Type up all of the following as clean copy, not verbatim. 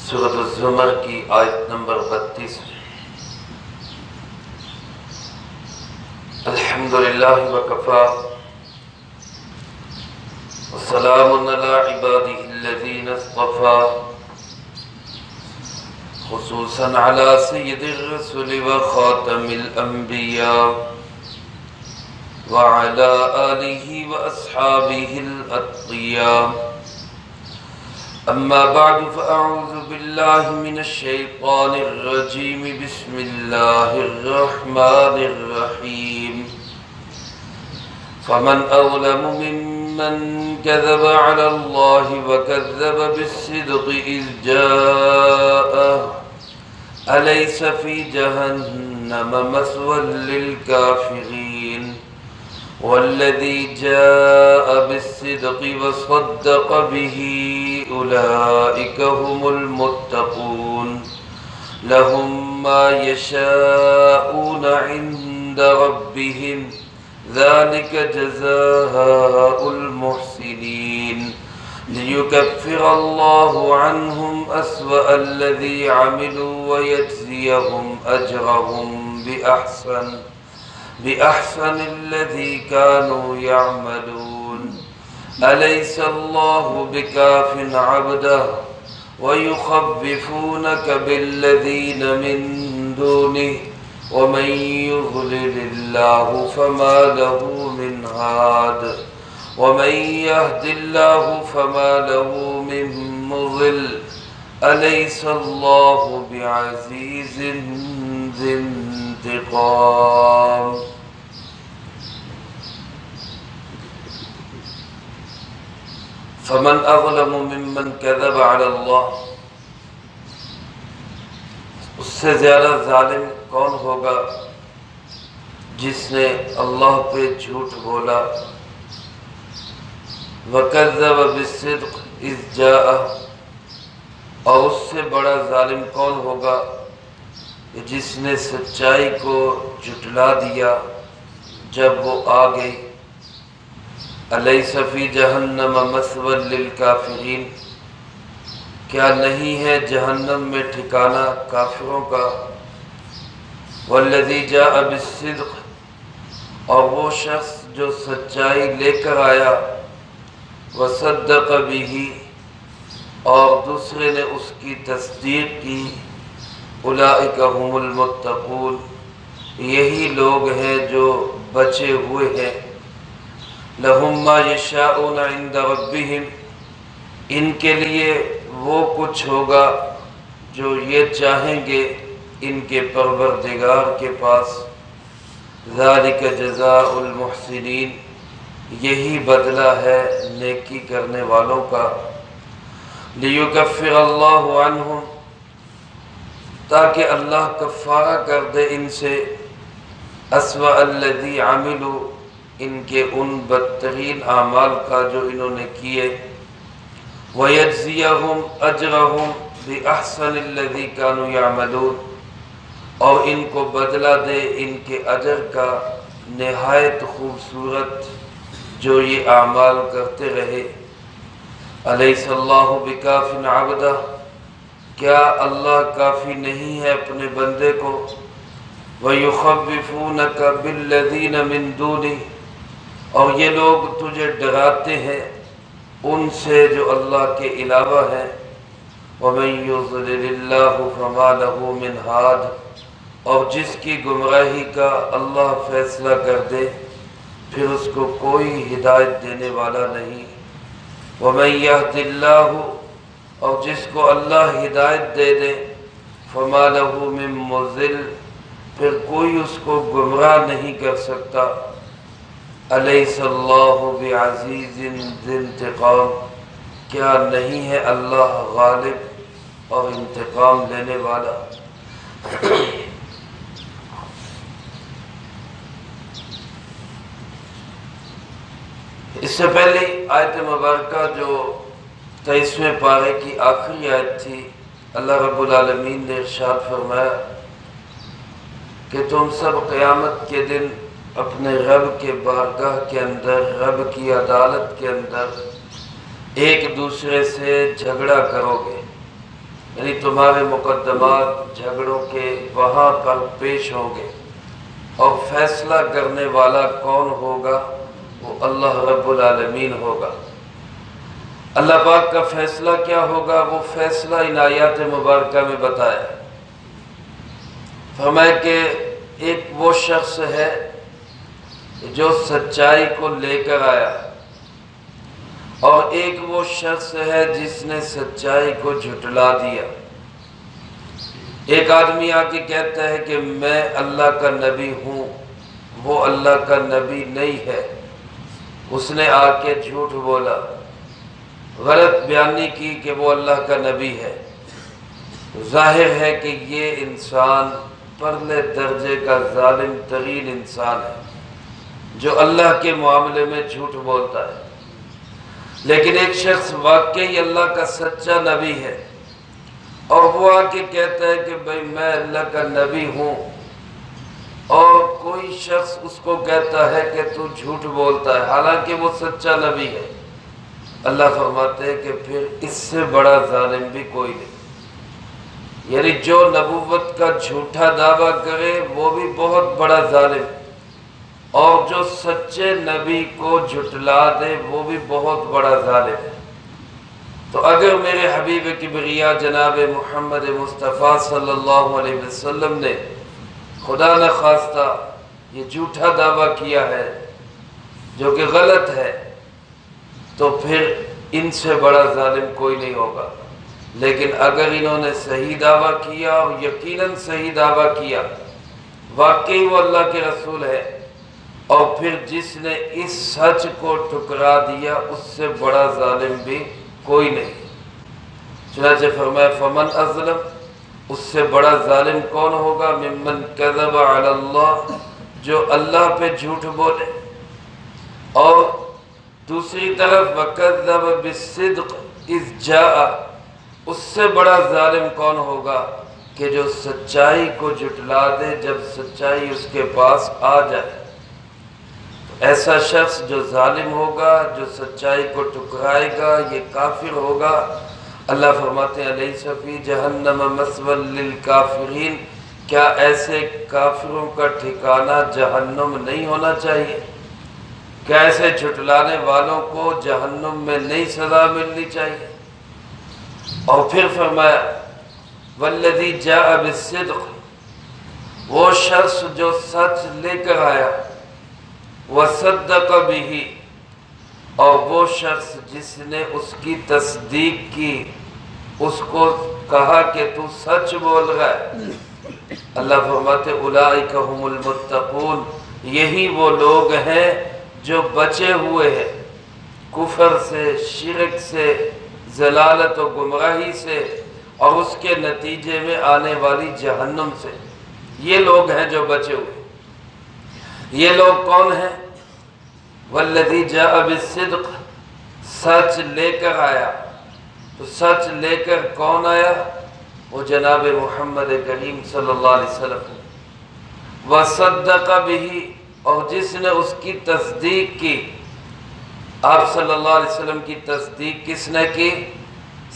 سورۃ الزمر کی آیت نمبر 32۔ الحمدللہ وکفی وسلام علی عبادہ الذین اصطفی، خصوصا علی سید الرسل وخاتم الانبیاء وعلی آلہ واصحابہ الاتقیاء۔ اما بعد فاعوذ باللہ من الشیطان الرجیم، بسم اللہ الرحمن الرحیم۔ فمن اظلم ممن كذب على الله وكذب بالصدق اذ جاءه، أليس في جهنم مثوى للكافرين؟ والذي جاء بالصدق وصدق به أولئك هم المتقون، لهم ما يشاءون عند ربهم، ذلك جزاء المحسنين، ليكفر الله عنهم أسوأ الذي عملوا ويجزيهم أجرهم بأحسن الذي كانوا يعملون۔ أليس الله بكاف عبده ويخففونك بالذين من دونه، ومن يضلل الله فما له من هاد، ومن يهد الله فما له من مضل، أليس الله بعزيز ذي انتقام۔ فمن اظلم ممن كذب على اللہ، اس سے زیادہ ظالم کون ہوگا جس نے اللہ پہ جھوٹ بولا، وَكَذَّبَ بِالصِّدْقِ إِذْ جَاءَهُ، اور اس سے بڑا ظالم کون ہوگا جس نے سچائی کو جھٹلا دیا جب وہ آ گئی۔ أَلَيْسَ فِي جَهَنَّمَ مَثْوًى لِلْكَافِرِينَ، کیا نہیں ہے جہنم میں ٹھکانہ کافروں کا۔ وَالَّذِي جَاءَ بِالصِّدْقِ، اور وہ شخص جو سچائی لے کر آیا، وَصَدَّقَ بِهِ، اور دوسرے نے اس کی تصدیق کی، أُولَئِكَ هُمُ الْمُتَّقُونَ، یہی لوگ ہیں جو بچے ہوئے ہیں۔ لَهُمْ مَا يَشَاءُونَ عِندَ رَبِّهِمْ، ان کے لیے وہ کچھ ہوگا جو یہ چاہیں گے ان کے پروردگار کے پاس۔ ذَلِكَ جَزَاءُ الْمُحْسِنِينَ، یہی بدلہ ہے نیکی کرنے والوں کا۔ لِيُكَفِّرَ اللَّهُ عَنْهُمْ، تاکہ اللہ کفارہ کر دے ان سے، أَسْوَأَ الَّذِي عَمِلُوا، ان کے ان بدترین اعمال کا جو انہوں نے کیے، وَيَجْزِيَهُمْ أَجْرَهُمْ بِأَحْسَنِ الَّذِي كَانُوا يَعْمَلُونَ، اور ان کو بدلہ دے ان کے اجر کا نہایت خوبصورت جو یہ اعمال کرتے رہے۔ أَلَيْسَ اللَّهُ بِكَافٍ عَبْدَهُ، کیا اللہ کافی نہیں ہے اپنے بندے کو۔ وَيُخَوِّفُونَكَ بِالَّذِينَ مِن دُونِهِ، اور یہ لوگ تجھے ڈراتے ہیں ان سے جو اللہ کے علاوہ ہیں۔ وَمَن يُضْلِلِ اللَّهُ فَمَا لَهُ مِنْ هَادٍ، اور جس کی گمراہی کا اللہ فیصلہ کر دے پھر اس کو کوئی ہدایت دینے والا نہیں۔ وَمَن يَهْدِ اللَّهُ، اور جس کو اللہ ہدایت دے دے، فَمَا لَهُ مِن مُضِلٍ، پھر کوئی اس کو گمراہ نہیں کر سکتا۔ أَلَيْسَ اللَّهُ بِعَزِيزٍ ذِي انتقام، کیا نہیں ہے اللہ غالب اور انتقام لینے والا۔ اس سے پہلی آیت مبارکہ جو 23ویں پارے کی آخری آیت تھی، اللہ رب العالمین نے ارشاد فرمایا کہ تم سب قیامت کے دن اپنے رب کے بارگاہ کے اندر، رب کی عدالت کے اندر ایک دوسرے سے جھگڑا کرو گے، یعنی تمہارے مقدمات جھگڑوں کے وہاں پر پیش ہوں گے، اور فیصلہ کرنے والا کون ہوگا؟ وہ اللہ رب العالمین ہوگا۔ اللہ پاک کا فیصلہ کیا ہوگا؟ وہ فیصلہ ان آیات مبارکہ میں بتایا۔ فرمایا کہ ایک وہ شخص ہے جو سچائی کو لے کر آیا، اور ایک وہ شخص ہے جس نے سچائی کو جھٹلا دیا۔ ایک آدمی آ کے کہتا ہے کہ میں اللہ کا نبی ہوں، وہ اللہ کا نبی نہیں ہے، اس نے آ کے جھوٹ بولا، غلط بیانی کی کہ وہ اللہ کا نبی ہے۔ ظاہر ہے کہ یہ انسان پرلے درجے کا ظالم ترین انسان ہے جو اللہ کے معاملے میں جھوٹ بولتا ہے۔ لیکن ایک شخص واقعی اللہ کا سچا نبی ہے، اور وہ آ کے کہتا ہے کہ بھئی میں اللہ کا نبی ہوں، اور کوئی شخص اس کو کہتا ہے کہ تو جھوٹ بولتا ہے، حالانکہ وہ سچا نبی ہے۔ اللہ فرماتے ہیں کہ پھر اس سے بڑا ظالم بھی کوئی نہیں، یعنی جو نبوت کا جھوٹا دعویٰ کرے وہ بھی بہت بڑا ظالم، اور جو سچے نبی کو جھٹلا دے وہ بھی بہت بڑا ظالم ہے۔ تو اگر میرے حبیب کبریا جناب محمد مصطفیٰ صلی اللہ علیہ وسلم نے خدا نخواستہ یہ جھوٹا دعویٰ کیا ہے جو کہ غلط ہے، تو پھر ان سے بڑا ظالم کوئی نہیں ہوگا۔ لیکن اگر انہوں نے صحیح دعویٰ کیا، اور یقیناً صحیح دعویٰ کیا، واقعی وہ اللہ کے رسول ہے، اور پھر جس نے اس سچ کو ٹکرا دیا، اس سے بڑا ظالم بھی کوئی نہیں۔ چنانچہ فرمایا فمن اظلم، اس سے بڑا ظالم کون ہوگا؟ ممن کذب علی اللہ، جو اللہ پہ جھوٹ بولے، اور دوسری طرف وکذب بالصدق اذ جاء، اس سے بڑا ظالم کون ہوگا کہ جو سچائی کو جھٹلا دے جب سچائی اس کے پاس آ جائے۔ ایسا شخص جو ظالم ہوگا، جو سچائی کو ٹکرائے گا، یہ کافر ہوگا۔ اللہ فرماتے ہیں الیس فی جہنم مثوی للکافرین، کیا ایسے کافروں کا ٹھکانہ جہنم نہیں ہونا چاہیے؟ کیا ایسے جھٹلانے والوں کو جہنم میں نہیں سزا ملنی چاہیے؟ اور پھر فرمایا والذی جاء بالصدق، وہ شخص جو سچ لے کر آیا، وصدق بہ، اور وہ شخص جس نے اس کی تصدیق کی، اس کو کہا کہ تو سچ بول رہا ہے۔ اللہ فرماتے اولئک هم المتقون، یہی وہ لوگ ہیں جو بچے ہوئے ہیں کفر سے، شرک سے، ضلالت و گمراہی سے، اور اس کے نتیجے میں آنے والی جہنم سے۔ یہ لوگ ہیں جو بچے ہوئے۔ یہ لوگ کون ہیں؟ والذی جاء بالصدق، سچ لے کر آیا۔ تو سچ لے کر کون آیا؟ وہ جناب محمد کریم صلی اللہ علیہ وسلم۔ وصدق بہ، اور جس نے اس کی تصدیق کی۔ آپ صلی اللہ علیہ وسلم کی تصدیق کس نے کی؟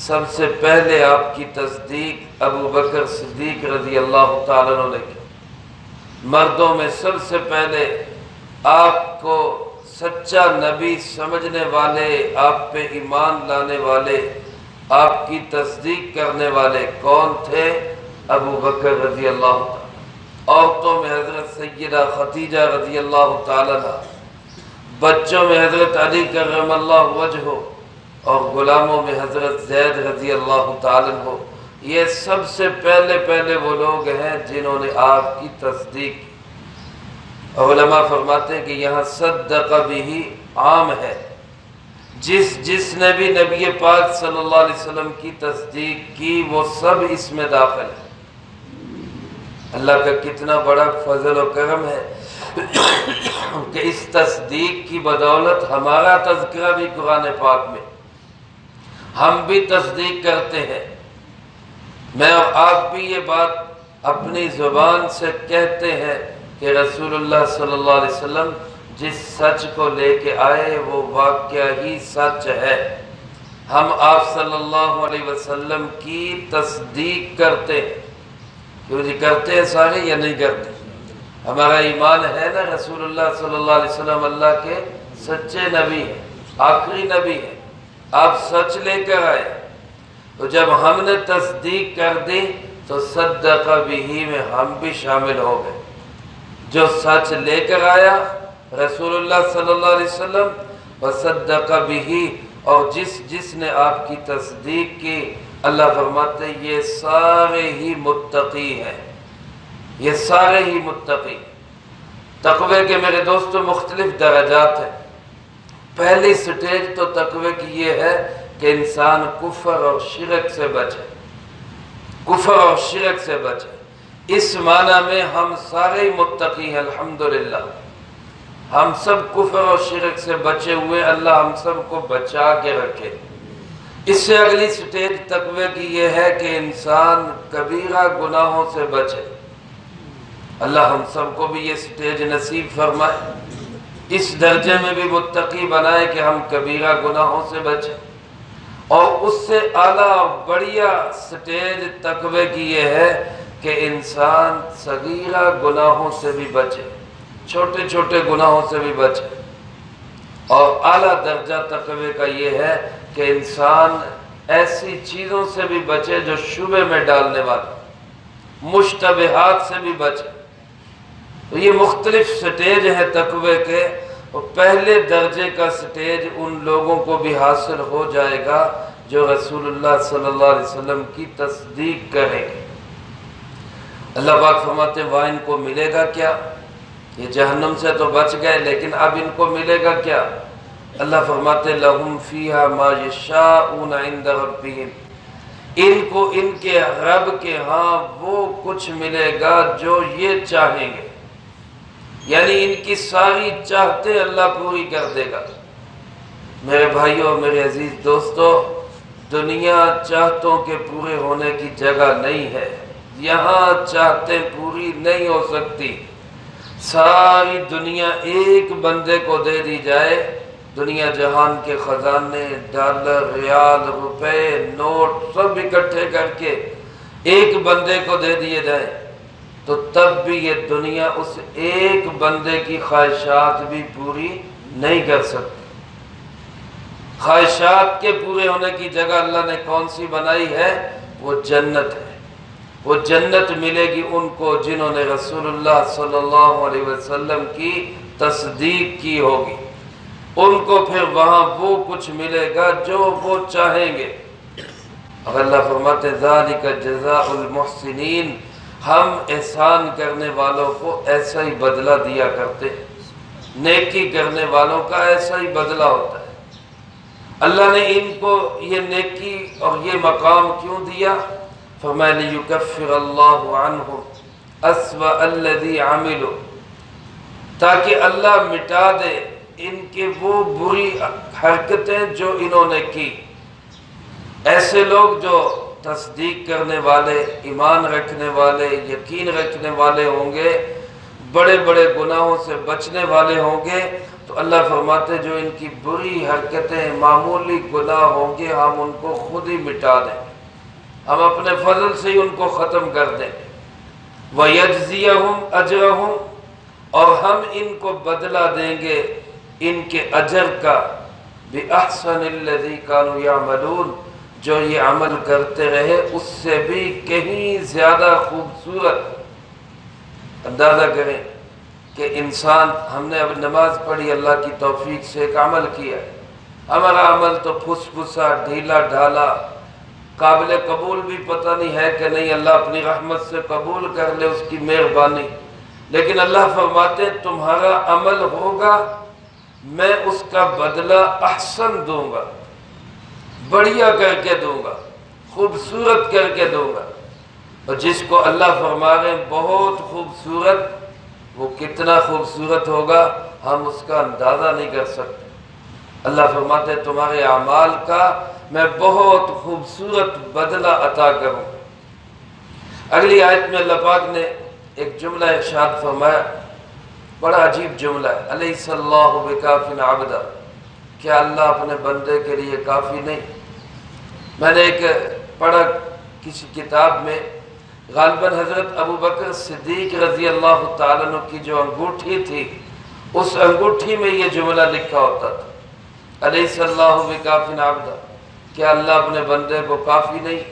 سب سے پہلے آپ کی تصدیق ابو بکر صدیق رضی اللہ تعالیٰ عنہ نے کی۔ مردوں میں سب سے پہلے آپ کو سچا نبی سمجھنے والے، آپ پہ ایمان لانے والے، آپ کی تصدیق کرنے والے کون تھے؟ ابو بکر رضی اللہ تعالیٰ۔ عورتوں میں حضرت سیدہ خدیجہ رضی اللہ تعالیٰ عنہ، بچوں میں حضرت علی کرم اللہ وجہہ، اور غلاموں میں حضرت زید رضی اللہ تعالیٰ عنہ۔ یہ سب سے پہلے وہ لوگ ہیں جنہوں نے آپ کی تصدیق کی۔ علماء فرماتے ہیں کہ یہاں صدق بہ عام ہے، جس نے بھی نبی پاک صلی اللہ علیہ وسلم کی تصدیق کی وہ سب اس میں داخل ہے۔ اللہ کا کتنا بڑا فضل و کرم ہے کہ اس تصدیق کی بدولت ہمارا تذکرہ بھی قرآن پاک میں، ہم بھی تصدیق کرتے ہیں۔ میں اور آپ بھی یہ بات اپنی زبان سے کہتے ہیں کہ رسول اللہ صلی اللہ علیہ وسلم جس سچ کو لے کے آئے وہ واقعہ ہی سچ ہے۔ ہم آپ صلی اللہ علیہ وسلم کی تصدیق کرتے ہیں۔ کیوں جی کرتے ہیں سارے یا نہیں کرتے؟ ہمارا ایمان ہے نا رسول اللہ صلی اللہ علیہ وسلم اللہ کے سچے نبی ہیں، آخری نبی ہیں، آپ سچ لے کر آئے۔ تو جب ہم نے تصدیق کر دی تو صدق بہ میں ہم بھی شامل ہو گئے۔ جو سچ لے کر آیا رسول اللہ صلی اللہ علیہ وسلم، وصدق بہ، اور جس نے آپ کی تصدیق کی، اللہ فرماتے ہیں یہ سارے ہی متقی ہیں، یہ سارے ہی متقی۔ تقوی کے میرے دوستو مختلف درجات ہیں۔ پہلی سٹیج تو تقوی کی یہ ہے کہ انسان کفر اور شرک سے بچے، کفر اور شرک سے بچے۔ اس معنی میں ہم سارے متقی ہیں الحمدللہ، ہم سب کفر اور شرک سے بچے ہوئے، اللہ ہم سب کو بچا کے رکھے۔ اس سے اگلی سٹیج تقوی کی یہ ہے کہ انسان کبیرہ گناہوں سے بچے، اللہ ہم سب کو بھی یہ سٹیج نصیب فرمائے، اس درجے میں بھی متقی بنائے کہ ہم کبیرہ گناہوں سے بچیں۔ اور اس سے اعلیٰ بڑھیا سٹیج تقوی کی یہ ہے کہ انسان صغیرہ گناہوں سے بھی بچے، چھوٹے چھوٹے گناہوں سے بھی بچے۔ اور اعلیٰ درجہ تقوی کا یہ ہے کہ انسان ایسی چیزوں سے بھی بچے جو شبہ میں ڈالنے والی، مشتبہات سے بھی بچے۔ تو یہ مختلف سٹیج ہیں تقوی کے، اور پہلے درجے کا سٹیج ان لوگوں کو بھی حاصل ہو جائے گا جو رسول اللہ صلی اللہ علیہ وسلم کی تصدیق کریں گے۔ اللہ پاک فرماتے ہیں وہاں ان کو ملے گا کیا؟ یہ جہنم سے تو بچ گئے، لیکن اب ان کو ملے گا کیا؟ اللہ فرماتے ہیں لَهُمْ فِيهَا مَا يَشَاءُونَ عِنْدَ رَبِّهِمْ، ان کو ان کے رب کے ہاں وہ کچھ ملے گا جو یہ چاہیں گے، یعنی ان کی ساری چاہتے اللہ پوری کر دے گا۔ میرے بھائیوں، میرے عزیز دوستو، دنیا چاہتوں کے پورے ہونے کی جگہ نہیں ہے، یہاں چاہتے پوری نہیں ہو سکتی۔ ساری دنیا ایک بندے کو دے دی جائے، دنیا جہان کے خزانے، ڈالر، ریال، روپے، نوٹ سب اکٹھے کر کے ایک بندے کو دے دیے جائیں تو تب بھی یہ دنیا اس ایک بندے کی خواہشات بھی پوری نہیں کر سکتی۔ خواہشات کے پورے ہونے کی جگہ اللہ نے کون سی بنائی ہے؟ وہ جنت ہے۔ وہ جنت ملے گی ان کو جنہوں نے رسول اللہ صلی اللہ علیہ وسلم کی تصدیق کی ہوگی، ان کو پھر وہاں وہ کچھ ملے گا جو وہ چاہیں گے۔ اور اللہ فرماتے ذالک جزاء المحسنین، ہم احسان کرنے والوں کو ایسا ہی بدلہ دیا کرتے ہیں، نیکی کرنے والوں کا ایسا ہی بدلہ ہوتا ہے۔ اللہ نے ان کو یہ نیکی اور یہ مقام کیوں دیا؟ فرمایا لِيُكَفِّرَ اللَّهُ عَنْهُمْ أَسْوَأَ الَّذِي عَمِلُوا، تاکہ اللہ مٹا دے ان کے وہ بری حرکتیں جو انہوں نے کی۔ ایسے لوگ جو تصدیق کرنے والے، ایمان رکھنے والے، یقین رکھنے والے ہوں گے، بڑے بڑے گناہوں سے بچنے والے ہوں گے، تو اللہ فرماتے جو ان کی بری حرکتیں، معمولی گناہ ہوں گے، ہم ان کو خود ہی مٹا دیں، ہم اپنے فضل سے ہی ان کو ختم کر دیں۔ وَيَجْزِيَهُمْ أَجْرَهُمْ، اور ہم ان کو بدلہ دیں گے ان کے اجر کا، بِأَحْسَنِ الَّذِي كَانُوا يَعْمَلُونَ، جو یہ عمل کرتے رہے اس سے بھی کہیں زیادہ خوبصورت۔ اندازہ کریں کہ انسان، ہم نے اب نماز پڑھی، اللہ کی توفیق سے ایک عمل کیا ہے، ہمارا عمل تو پھس پھسا، ڈھیلا ڈھالا، قابل قبول بھی پتہ نہیں ہے کہ نہیں، اللہ اپنی رحمت سے قبول کر لے، اس کی مہربانی۔ لیکن اللہ فرماتے ہیں تمہارا عمل ہوگا، میں اس کا بدلہ احسن دوں گا، بڑھیا کر کے دوں گا، خوبصورت کر کے دوں گا۔ اور جس کو اللہ فرما رہے ہیں بہت خوبصورت، وہ کتنا خوبصورت ہوگا ہم اس کا اندازہ نہیں کر سکتے۔ اللہ فرماتے ہیں تمہارے اعمال کا میں بہت خوبصورت بدلہ عطا کروں۔ اگلی آیت میں اللہ پاک نے ایک جملہ ارشاد فرمایا، بڑا عجیب جملہ ہے، الیس اللہ بکاف عبدا، کیا اللہ اپنے بندے کے لیے کافی نہیں؟ میں نے ایک پڑھا کسی کتاب میں، غالباً حضرت ابو بکر صدیق رضی اللہ تعالیٰ عنہ کی جو انگوٹھی تھی، اس انگوٹھی میں یہ جملہ لکھا ہوتا تھا، الیس اللہ بکاف عبدہ، کیا اللہ اپنے بندے کو کافی نہیں؟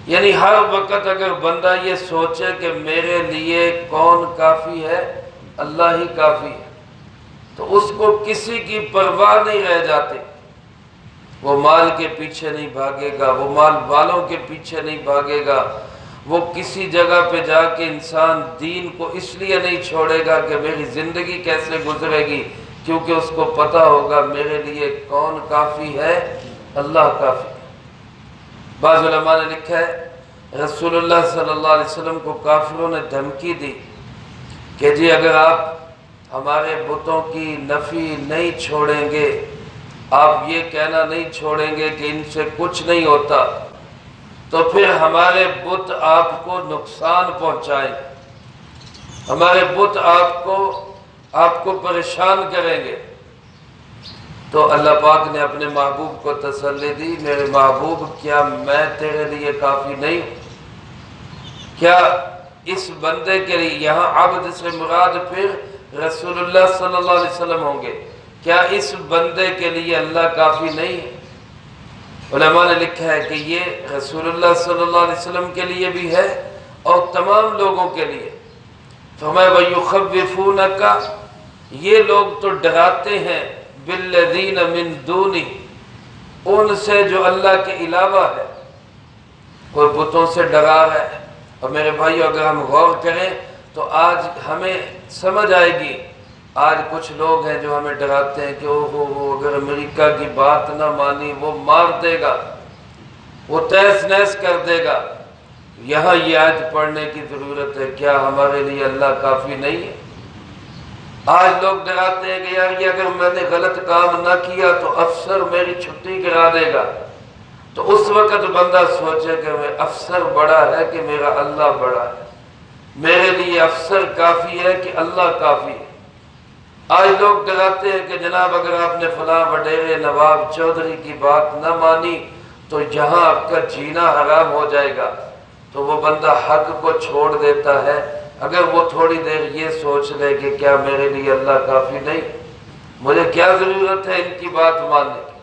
یعنی ہر وقت اگر بندہ یہ سوچے کہ میرے لیے کون کافی ہے، اللہ ہی کافی ہے، تو اس کو کسی کی پرواہ نہیں رہ جاتی۔ وہ مال کے پیچھے نہیں بھاگے گا، وہ مال والوں کے پیچھے نہیں بھاگے گا، وہ کسی جگہ پہ جا کے انسان دین کو اس لیے نہیں چھوڑے گا کہ میری زندگی کیسے گزرے گی، کیونکہ اس کو پتہ ہوگا میرے لیے کون کافی ہے، اللہ کافی ہے۔ بعض علماء نے لکھا ہے رسول اللہ صلی اللہ علیہ وسلم کو کافروں نے دھمکی دی کہ جی اگر آپ ہمارے بتوں کی نفی نہیں چھوڑیں گے، آپ یہ کہنا نہیں چھوڑیں گے کہ ان سے کچھ نہیں ہوتا، تو پھر ہمارے بت آپ کو نقصان پہنچائیں گے، ہمارے بت آپ کو پریشان کریں گے۔ تو اللہ پاک نے اپنے محبوب کو تسلی دی، میرے محبوب کیا میں تیرے لیے کافی نہیں ہوں؟ کیا اس بندے کے لیے، یہاں عبد سے مراد پھر رسول اللہ صلی اللہ علیہ وسلم ہوں گے، کیا اس بندے کے لیے اللہ کافی نہیں ہے؟ علماء نے لکھا ہے کہ یہ رسول اللہ صلی اللہ علیہ وسلم کے لیے بھی ہے اور تمام لوگوں کے لیے۔ فرمایا وَيُخَوِّفُونَكَ، یہ لوگ تو ڈراتے ہیں، بِالَّذِينَ مِن دُونِهِ، ان سے جو اللہ کے علاوہ ہے۔ کوئی بتوں سے ڈرا رہا ہے، اور میرے بھائیو اگر ہم غور کریں تو آج ہمیں سمجھ آئے گی، آج کچھ لوگ ہیں جو ہمیں ڈراتے ہیں کہ وہ اگر امریکہ کی بات نہ مانی وہ مار دے گا، وہ تہس نہس کر دے گا۔ یہاں یہ آیت پڑھنے کی ضرورت ہے، کیا ہمارے لیے اللہ کافی نہیں ہے؟ آج لوگ ڈراتے ہیں کہ یار یہ اگر میں نے غلط کام نہ کیا تو افسر میری چھٹی کرا دے گا، تو اس وقت بندہ سوچے کہ میں افسر بڑا ہے کہ میرا اللہ بڑا ہے، میرے لیے افسر کافی ہے کہ اللہ کافی ہے۔ آج لوگ ڈراتے ہیں کہ جناب اگر آپ نے فلاں وڈیرے نواب چودھری کی بات نہ مانی تو یہاں آپ کا جینا حرام ہو جائے گا، تو وہ بندہ حق کو چھوڑ دیتا ہے اگر وہ تھوڑی دیر یہ سوچ لے کہ کیا میرے لیے اللہ کافی نہیں، مجھے کیا ضرورت ہے ان کی بات ماننے کی،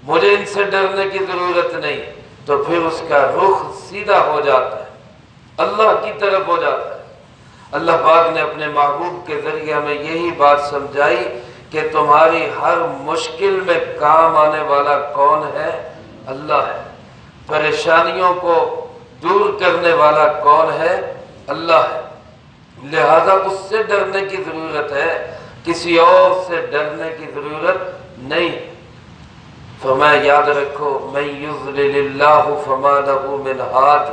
مجھے ان سے ڈرنے کی ضرورت نہیں، تو پھر اس کا رخ سیدھا ہو جاتا ہے، اللہ کی طرف ہو جاتا ہے۔ اللہ پاک نے اپنے محبوب کے ذریعے ہمیں یہی بات سمجھائی کہ تمہاری ہر مشکل میں کام آنے والا کون ہے؟ اللہ ہے۔ پریشانیوں کو دور کرنے والا کون ہے؟ اللہ ہے۔ لہذا اس سے ڈرنے کی ضرورت ہے، کسی اور سے ڈرنے کی ضرورت نہیں۔ فرمایا یاد رکھو من یضلل اللہ فما لہ من ہاد،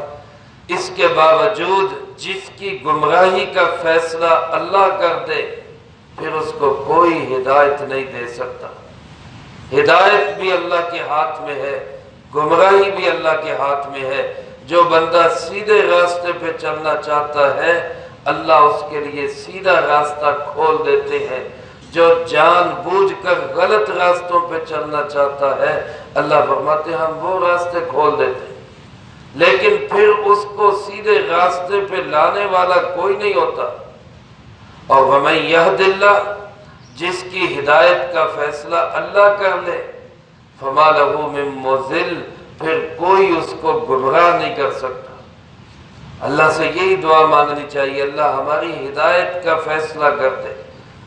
اس کے باوجود جس کی گمراہی کا فیصلہ اللہ کر دے پھر اس کو کوئی ہدایت نہیں دے سکتا۔ ہدایت بھی اللہ کے ہاتھ میں ہے، گمراہی بھی اللہ کے ہاتھ میں ہے۔ جو بندہ سیدھے راستے پہ چلنا چاہتا ہے اللہ اس کے لیے سیدھا راستہ کھول دیتے ہیں، جو جان بوجھ کر غلط راستوں پہ چلنا چاہتا ہے اللہ فرماتے ہیں ہم وہ راستے کھول دیتے ہیں، لیکن پھر اس کو سیدھے راستے پہ لانے والا کوئی نہیں ہوتا۔ اور وَمَن يَهْدِ اللَّهُ، جس کی ہدایت کا فیصلہ اللہ کر لے، فَمَا لَهُ مِن مُضِلٍّ، پھر کوئی اس کو گمراہ نہیں کر سکتا۔ اللہ سے یہی دعا مانگنی چاہیے، اللہ ہماری ہدایت کا فیصلہ کر دے،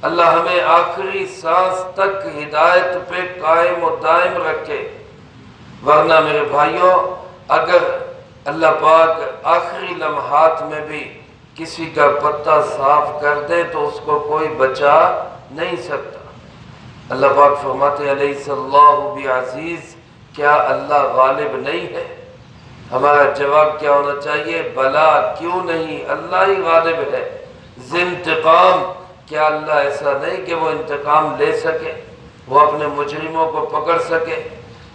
اللہ ہمیں آخری سانس تک ہدایت پہ قائم و دائم رکھے۔ ورنہ میرے بھائیوں اگر اللہ پاک آخری لمحات میں بھی کسی کا پتہ صاف کر دے تو اس کو کوئی بچا نہیں سکتا۔ اللہ پاک فرماتے علیہ اللہ بعزیز، کیا اللہ غالب نہیں ہے؟ ہمارا جواب کیا ہونا چاہیے؟ بلا، کیوں نہیں، اللہ ہی غالب ہے۔ ذی انتقام، کیا اللہ ایسا نہیں کہ وہ انتقام لے سکے، وہ اپنے مجرموں کو پکڑ سکے؟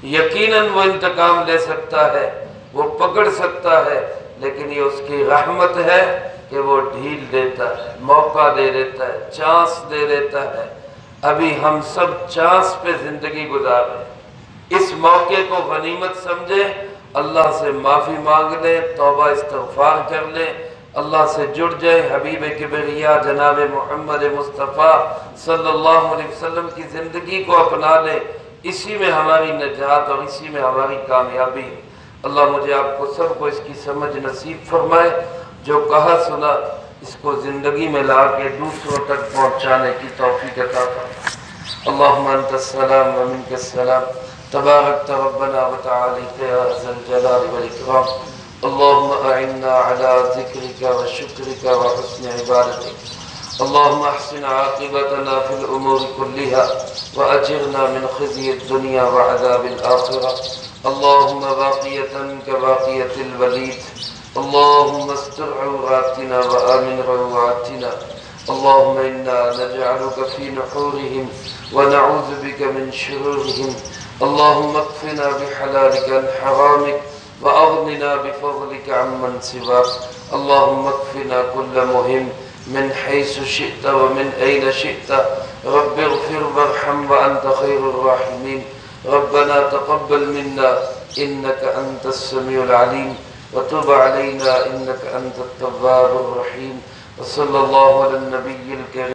یقیناً وہ انتقام لے سکتا ہے، وہ پکڑ سکتا ہے، لیکن یہ اس کی رحمت ہے کہ وہ ڈھیل دیتا ہے، موقع دے دیتا ہے، چانس دے دیتا ہے۔ ابھی ہم سب چانس پہ زندگی گزار رہے ہیں، اس موقع کو غنیمت سمجھے، اللہ سے معافی مانگ لیں، توبہ استغفار کر لیں، اللہ سے جڑ جائے، حبیب کبریا جناب محمد مصطفیٰ صلی اللہ علیہ وسلم کی زندگی کو اپنا لیں۔ اسی میں ہماری نجات اور اسی میں ہماری کامیابی ہے۔ اللہ مجھے آپ کو سب کو اس کی سمجھ نصیب فرمائے، جو کہا سنا اس کو زندگی میں لا کے دوسروں تک پہنچانے کی توفیق عطا فرمائے۔ اللہم انت السلام و منک السلام، تبارکت ربنا و تعالیت یا ذا الجلال والاکرام۔ اللہم اعنا علی ذکرک و شکرک و حسن عبادتک۔ اللہم احسن عاقبتنا فی الامور کلها واجرنا من خزی الدنیا وعذاب الآخرہ۔ اللہم باقیتا کباقیت الولید، اللہم استر عوراتنا وآمن روعاتنا۔ اللہم انا نجعلک فی نحورہم ونعوذ بک من شرورہم۔ اللہم اکفنا بحلالک عن حرامک واغننا بفضلک عمن سواک۔ اللہم اکفنا کل مہم من حیث شئت ومن این شئت، رب اغفر وارحم وانت خیر الراحمین۔ ربنا تقبل منا انك انت السميع العليم وتب علينا انك انت التواب الرحيم، وصلى الله على النبي الكريم۔